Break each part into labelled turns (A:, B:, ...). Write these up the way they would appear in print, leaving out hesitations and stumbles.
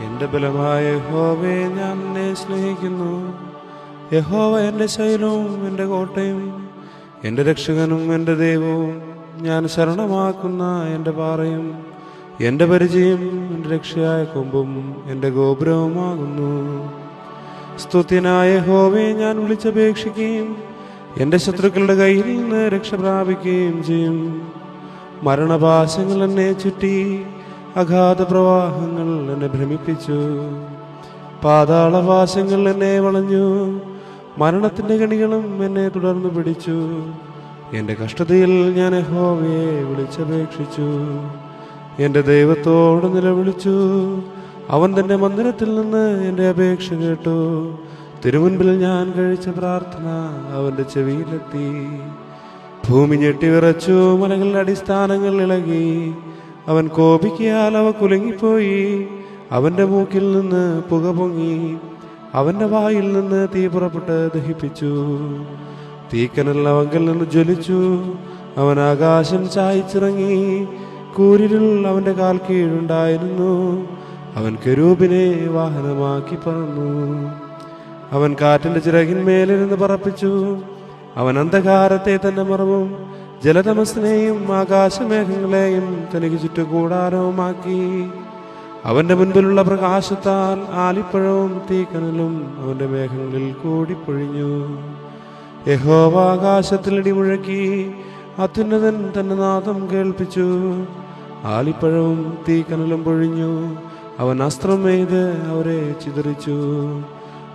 A: എന്റെ ബലമായ യഹോവേ, ഞാൻ നിന്നെ സ്നേഹിക്കുന്നു. യഹോവ എന്റെ ശൈലവും എന്റെ കോട്ടയും എന്റെ രക്ഷകനും എന്റെ ദൈവവും, ഞാൻ ശരണമാക്കുന്ന എന്റെ പാറയും എന്റെ പരിചയം എന്റെ രക്ഷയായ കൊമ്പും എന്റെ ഗോപുരവുമാകുന്നു. സ്തുത്യനായ യഹോവേ, ഞാൻ വിളിച്ചപേക്ഷിക്കുകയും എന്റെ ശത്രുക്കളുടെ കയ്യിൽ നിന്ന് രക്ഷ പ്രാപിക്കുകയും ചെയ്യും. മരണപാശങ്ങൾ എന്നെ ചുറ്റി, അഗാധ പ്രവാഹങ്ങൾ എന്നെ ഭ്രമിപ്പിച്ചു. പാതാളപാശങ്ങൾ എന്നെ വളഞ്ഞു, മരണത്തിന്റെ കണികളും എന്നെ തുടർന്നു പിടിച്ചു. എന്റെ കഷ്ടതയിൽ ഞാൻ യഹോവയെ വിളിച്ചപേക്ഷിച്ചു, എന്റെ ദൈവത്തോട് നിലവിളിച്ചു. അവൻ തന്റെ മന്ദിരത്തിൽ നിന്ന് എന്റെ അപേക്ഷ കേട്ടു. തിരുമുൻപിൽ ഞാൻ കഴിച്ച പ്രാർത്ഥന അവന്റെ ചെവിയിലെത്തി. ഭൂമി ഞെട്ടിവിറച്ചു, മലകളുടെ അടിസ്ഥാനങ്ങൾ ഇളകി. അവൻ കോപിക്കിയാൽ അവ കുലുങ്ങിപ്പോയി. അവന്റെ മൂക്കിൽ നിന്ന് പുക പൊങ്ങി, അവന്റെ വായിൽ നിന്ന് തീ പുറപ്പെട്ട് ദഹിപ്പിച്ചു. തീക്കനൽ അവങ്കിൽ നിന്ന് ജ്വലിച്ചു. അവൻ ആകാശം ചായച്ചിറങ്ങി. കൂരിരുൾ അവന്റെ കാൽ കീഴുണ്ടായിരുന്നു. അവൻ കെരൂബിനെ വാഹനമാക്കി പറന്നു. അവൻ കാറ്റിന്റെ ചിറകിന്മേലിരുന്ന് പറപ്പിച്ചു. അവൻ അന്ധകാരത്തെ തന്നെ മറവും ജലതമസിനെയും ആകാശമേഘങ്ങളെയും തനിക്ക് ചുറ്റുകൂടാരവുമാക്കി. അവന്റെ മുൻപിലുള്ള പ്രകാശത്താൽ ആലിപ്പഴവും തീക്കനലും അവന്റെ മേഘങ്ങളിൽ കൂടിപ്പൊഴിഞ്ഞു. യഹോവ ആകാശത്തിൽ ഇടിമുഴക്കി, അത്യുന്നതൻ തന്റെ നാദം കേൾപ്പിച്ചു. ആലിപ്പഴവും തീക്കനലും പൊഴിഞ്ഞു. അവൻ അസ്ത്രം എയ്ത് അവരെ ചിതറിച്ചു,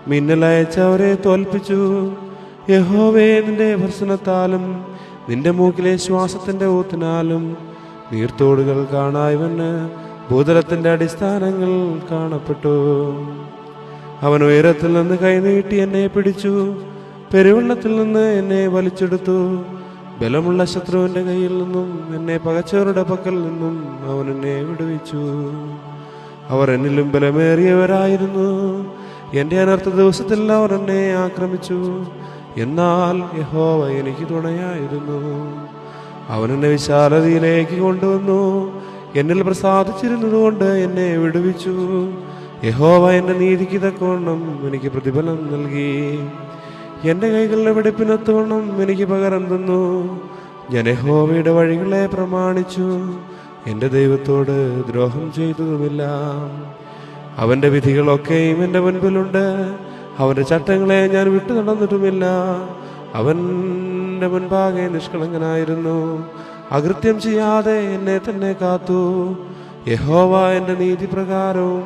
A: മിന്നലയച്ച് അവരെ തോൽപ്പിച്ചു. യഹോവേ, നിന്റെ ഭർസനത്താലും നിന്റെ മൂക്കിലെ ശ്വാസത്തിന്റെ ഊത്തിനാലും നീർത്തോടുകൾ കാണായവന് ഭൂതലത്തിന്റെ അടിസ്ഥാനങ്ങൾ കാണപ്പെട്ടു. അവൻ ഉയരത്തിൽ നിന്ന് കൈനീട്ടി എന്നെ പിടിച്ചു, പെരുവെള്ളത്തിൽ നിന്ന് എന്നെ വലിച്ചെടുത്തു. ബലമുള്ള ശത്രുവിന്റെ കയ്യിൽ നിന്നും എന്നെ പകച്ചവരുടെ പക്കൽ നിന്നും അവൻ എന്നെ വിടുവിച്ചു. അവർ എന്നിലും ബലമേറിയവരായിരുന്നു. എന്റെ അനർത്ഥ ദിവസത്തിൽ അവർ എന്നെ ആക്രമിച്ചു. എന്നാൽ യഹോവ എനിക്ക് തുണയായിരുന്നു. അവൻ എന്നെ വിശാലതയിലേക്ക് കൊണ്ടുവന്നു. എന്നിൽ പ്രസാദിച്ചിരുന്നതുകൊണ്ട് എന്നെ വിടുവിച്ചു. യഹോവ എന്റെ നീതിക്ക് തക്കവണ്ണം എനിക്ക് പ്രതിഫലം നൽകി. എന്റെ കൈകളുടെ വെടിപ്പിനൊത്തവണ്ണം എനിക്ക് പകരം തന്നു. ഞാൻ യഹോവയുടെ വഴികളെ പ്രമാണിച്ചു, എന്റെ ദൈവത്തോട് ദ്രോഹം ചെയ്തതുമില്ല. അവന്റെ വിധികളൊക്കെയും എന്റെ മുൻപിലുണ്ട്. അവന്റെ ചട്ടങ്ങളെ ഞാൻ വിട്ടു നടന്നിട്ടുമില്ല. അവന്റെ മുൻപാകെ നിഷ്കളങ്കനായിരുന്നു. അകൃത്യം ചെയ്യാതെ എന്നെ തന്നെ കാത്തു. യഹോവ എന്റെ നീതി പ്രകാരവും